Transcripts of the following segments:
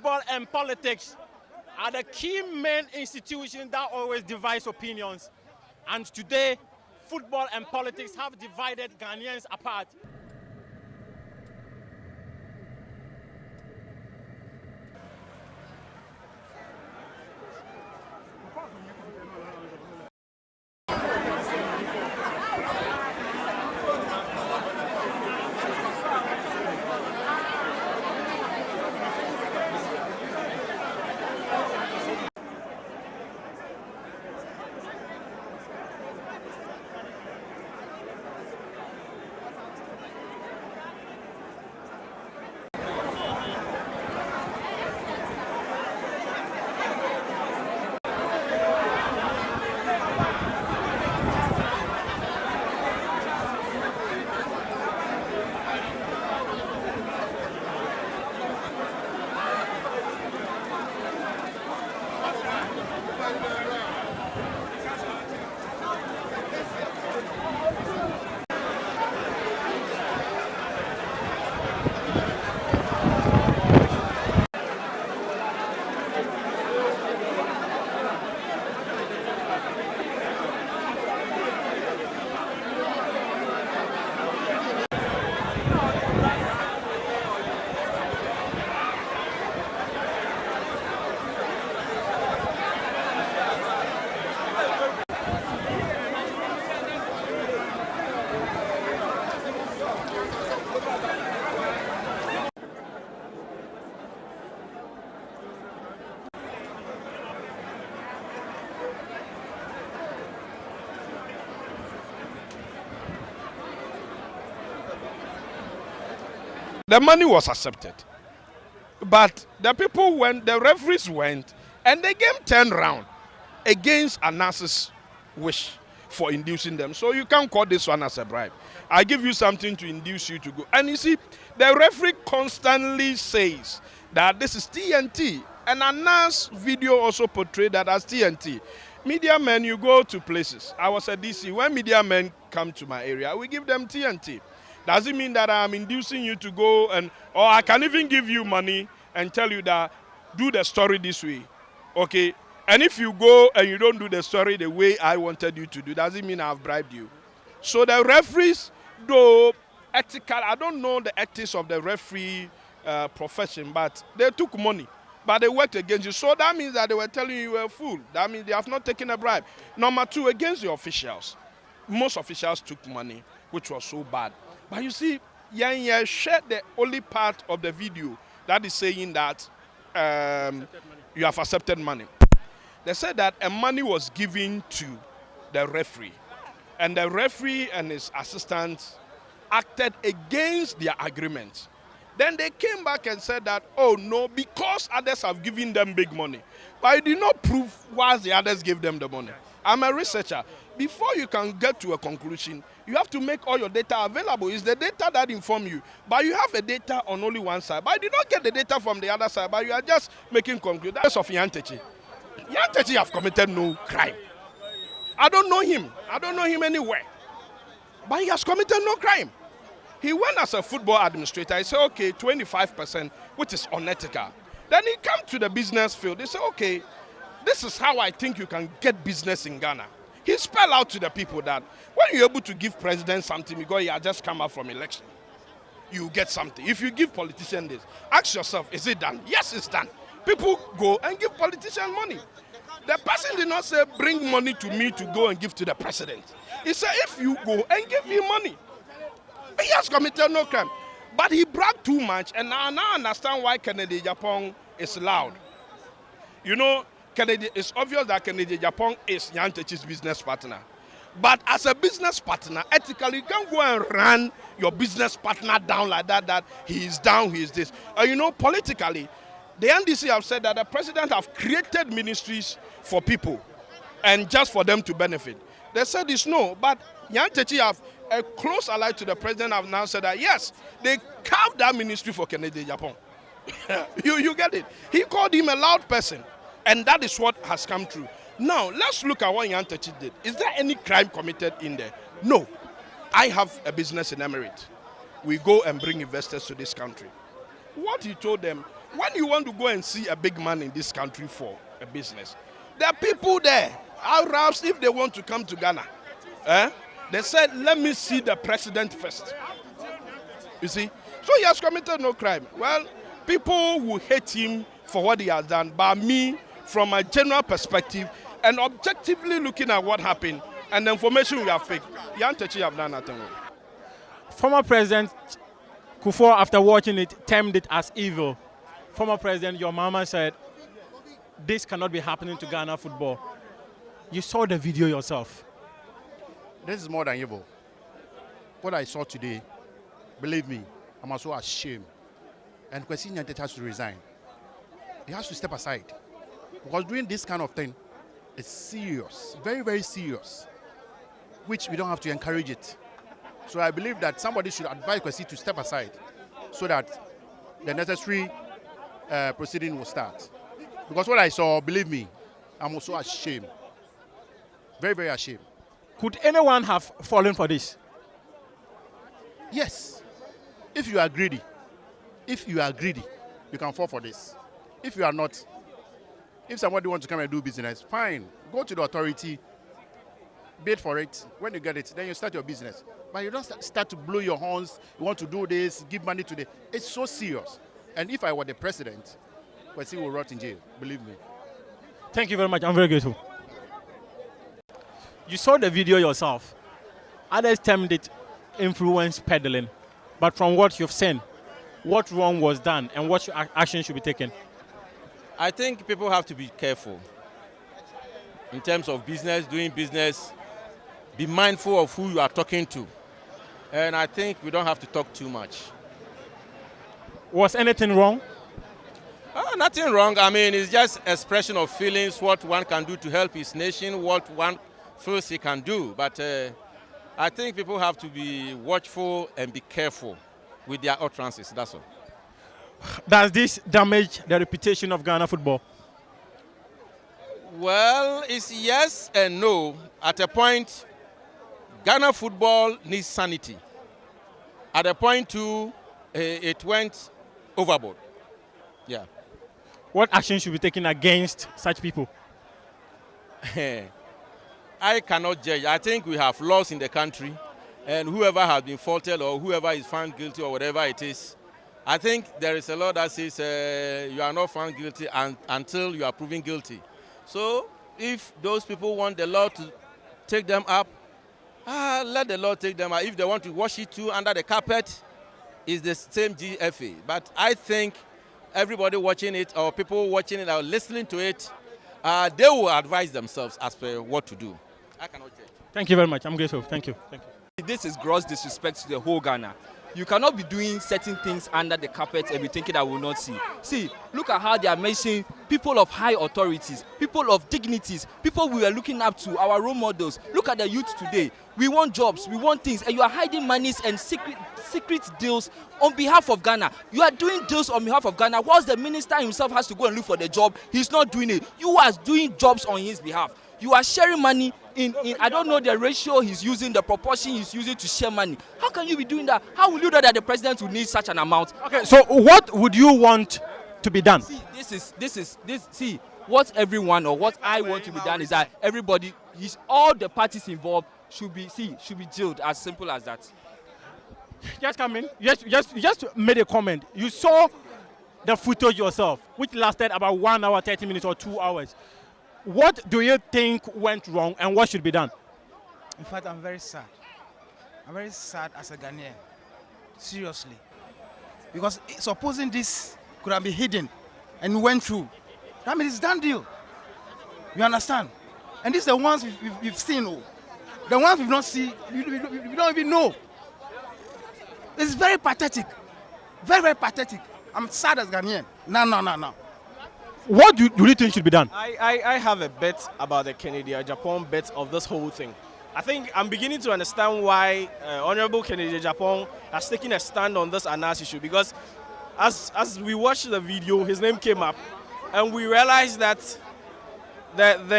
football and politics are the key main institutions that always divides opinions. And today, football and politics have divided Ghanaians apart. The money was accepted. But the people went, the referees went, and the game turned round against Anas's wish for inducing them. So you can't call this one as a bribe. I give you something to induce you to go. And you see, the referee constantly says that this is TNT. And Anas' video also portrayed that as TNT. Media men, you go to places. I was at DC. When media men come to my area, we give them TNT. Does it mean that I'm inducing you to go or I can even give you money and tell you that do the story this way, okay? And if you go and you don't do the story the way I wanted you to do, does it mean I've bribed you? So the referees, though ethical, I don't know the ethics of the referee profession, but they took money, but they worked against you. So that means that they were telling you were a fool. That means they have not taken a bribe. Number two, against the officials. Most officials took money, which was so bad. But you see, Yanya shared the only part of the video that is saying that you have accepted money. They said that a money was given to the referee. And the referee and his assistants acted against their agreement. Then they came back and said that, oh no, because others have given them big money. But I did not prove why the others gave them the money. I'm a researcher. Before you can get to a conclusion, you have to make all your data available. It's the data that inform you. But you have a data on only one side. But you did not get the data from the other side, but you are just making conclusions. That's of Nyantakyi. Nyantakyi have committed no crime. I don't know him. I don't know him anywhere. But he has committed no crime. He went as a football administrator. He said, okay, 25%, which is unethical. Then he came to the business field. They said, okay, this is how I think you can get business in Ghana. He spelled out to the people that when you're able to give president something because he has just come out from election, you get something. If you give politicians this, ask yourself, is it done? Yes, it's done. People go and give politicians money. The person did not say, bring money to me to go and give to the president. He said, if you go and give him money, he has committed no crime. But he bragged too much, and now I understand why Kennedy Japan is loud. You know, it's obvious that Kennedy Japan is Nyantakyi's business partner. But as a business partner, ethically, you can't go and run your business partner down like that, that he is down, he is this. You know, politically, the NDC have said that the president have created ministries for people and just for them to benefit. They said it's no, but Nyantakyi have a close ally to the president have now said that, yes, they carved that ministry for Kennedy Japan. you get it? He called him a loud person. And that is what has come true. Now, let's look at what Nyantakyi did. Is there any crime committed in there? No. I have a business in Emirates. We go and bring investors to this country. What he told them, when you want to go and see a big man in this country for a business, there are people there, Arabs, if they want to come to Ghana, they said, let me see the president first. You see? So he has committed no crime. Well, people will hate him for what he has done, but me, from a general perspective, and objectively looking at what happened, and the information we have picked, Nyantakyi have done nothing wrong. Former President Akufo, after watching it, termed it as evil. Former President, your mama said, this cannot be happening to Ghana football. You saw the video yourself. This is more than evil. What I saw today, believe me, I'm also ashamed. And Kwesi Nyantakyi has to resign. He has to step aside. Because doing this kind of thing is serious, very, very serious, which we don't have to encourage it. So I believe that somebody should advise Kwesi to step aside so that the necessary proceeding will start. Because what I saw, believe me, I'm also ashamed. Very, very ashamed. Could anyone have fallen for this? Yes. If you are greedy, you can fall for this. If you are not, if somebody wants to come and do business, fine. Go to the authority, bid for it. When you get it, then you start your business. But you don't start to blow your horns. You want to do this, give money to the. It's so serious. And if I were the president, Kwesi will rot in jail. Believe me. Thank you very much. I'm very grateful. You saw the video yourself. Others termed it influence peddling. But from what you've seen, what wrong was done and what action should be taken? I think people have to be careful in terms of business, doing business. Be mindful of who you are talking to. And I think we don't have to talk too much. Was anything wrong? Nothing wrong. I mean, it's just expression of feelings, what one can do to help his nation, what one feels he can do. But I think people have to be watchful and be careful with their utterances. That's all. Does this damage the reputation of Ghana football? Well, it's yes and no. At a point, Ghana football needs sanity. At a point, too, it went overboard. Yeah. What action should be taken against such people? I cannot judge. I think we have laws in the country, and whoever has been faulted or whoever is found guilty or whatever it is, I think there is a law that says you are not found guilty until you are proven guilty. So if those people want the law to take them up, let the law take them up. If they want to wash it too under the carpet, it's the same GFA. But I think everybody watching it or people watching it or listening to it, they will advise themselves as per what to do. I cannot judge. Thank you very much. I'm grateful. Thank you. Thank you. This is gross disrespect to the whole Ghana. You cannot be doing certain things under the carpet and be thinking that we will not see. See, look at how they are mentioning people of high authorities, people of dignities, people we are looking up to, our role models. Look at the youth today. We want jobs, we want things, and you are hiding monies and secret deals on behalf of Ghana. You are doing deals on behalf of Ghana. Whilst the minister himself has to go and look for the job, he's not doing it. You are doing jobs on his behalf. You are sharing money in I don't know the ratio he's using, the proportion he's using to share money. How can you be doing that? How will you know that the president will need such an amount? Okay, so what would you want to be done? See, see, what everyone or what I want to be done is that everybody, all the parties involved should be jailed, as simple as that. Just come in. Just made a comment. You saw the footage yourself, which lasted about 1 hour, 30 minutes or 2 hours. What do you think went wrong and what should be done? In fact, I'm very sad. I'm very sad as a Ghanaian. Seriously. Because supposing this could have been hidden and went through, that means it's done deal. You understand? And these are the ones we've seen. The ones we've not seen, we don't even know. It's very pathetic. Very, very pathetic. I'm sad as Ghanaian. No. What do you think should be done? I have a bet about the Kennedy Japan bet of this whole thing. I think I'm beginning to understand why Honorable Kennedy Japan has taken a stand on this Anas issue, because as we watched the video, his name came up and we realized that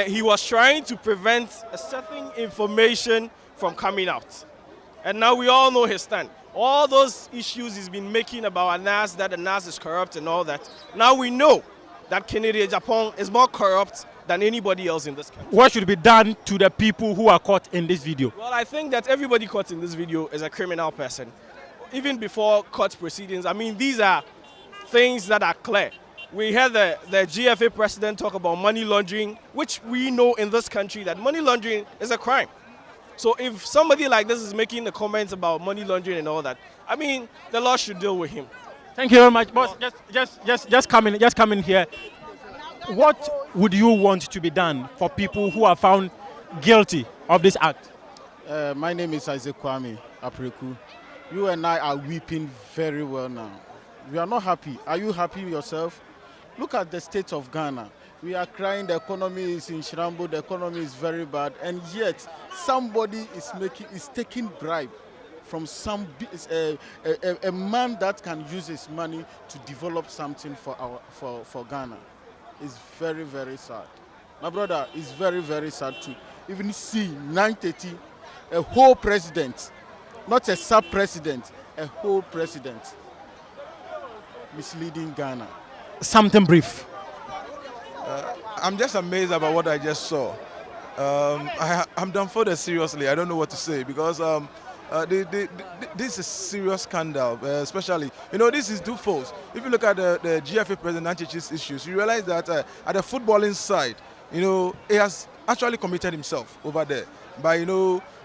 he was trying to prevent a certain information from coming out. And now we all know his stand. all those issues he's been making about Anas, that Anas is corrupt and all that. Now we know that Kennedy Japan is more corrupt than anybody else in this country. What should be done to the people who are caught in this video? Well, I think that everybody caught in this video is a criminal person. Even before court proceedings, I mean, these are things that are clear. We heard the GFA president talk about money laundering, which we know in this country that money laundering is a crime. So if somebody like this is making the comments about money laundering and all that, I mean, the law should deal with him. Thank you very much, boss. Just come in here. What would you want to be done for people who are found guilty of this act? My name is Isaac Kwame Apreku. You and I are weeping very well now. We are not happy. Are you happy yourself? Look at the state of Ghana. We are crying, the economy is in Shrambo, the economy is very bad, and yet somebody is taking bribe from a man that can use his money to develop something for Ghana. It's very, very sad. My brother, it's very, very sad too. Even see 930, a whole president, not a sub-president, a whole president misleading Ghana. Something brief. I'm just amazed about what I just saw. I'm dumbfounded, seriously. I don't know what to say because this is serious scandal, especially, this is twofold. If you look at the GFA President Nantchi's issues, you realize that at the footballing side, he has actually committed himself over there. But,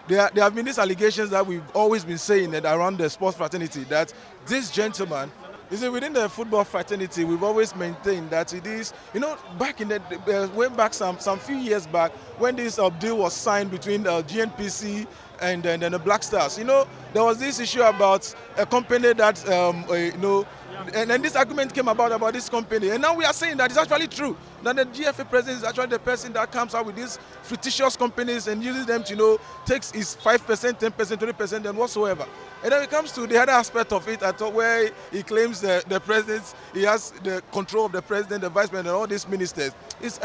there have been these allegations that we've always been saying that around the sports fraternity, that this gentleman, within the football fraternity, we've always maintained that it is, back in the, way back some few years back, when this deal was signed between GNPC and the Black Stars, there was this issue about a company that, and then this argument came about this company. And now we are saying that it's actually true, that the GFA president is actually the person that comes out with these fictitious companies and uses them to, takes his 5%, 10%, 20% and whatsoever. And then it comes to the other aspect of it, where he claims the president, he has the control of the president, the vice president, and all these ministers. It's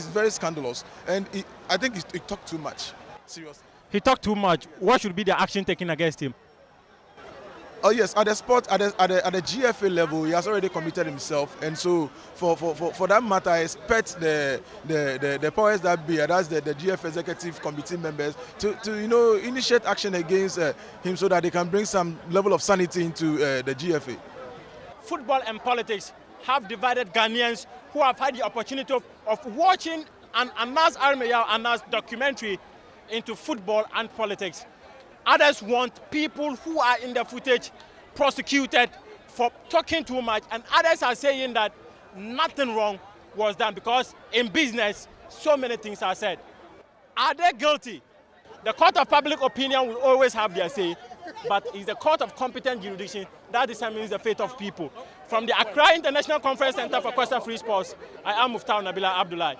very scandalous. And I think he talked too much, seriously. He talked too much. What should be the action taken against him? Oh yes, at the GFA level, he has already committed himself, and so for that matter, I expect the powers that be, that's the GFA executive committee members, to initiate action against him so that they can bring some level of sanity into the GFA. Football and politics have divided Ghanaians who have had the opportunity of watching an Anas Aremeyaw Anas documentary into football and politics. Others want people who are in the footage prosecuted for talking too much, and others are saying that nothing wrong was done because in business so many things are said. Are they guilty? The court of public opinion will always have their say, but it's the court of competent jurisdiction that determines the fate of people. From the Accra International Conference Center for Coastal Free Sports, I am Muftau Nabila Abdullahi.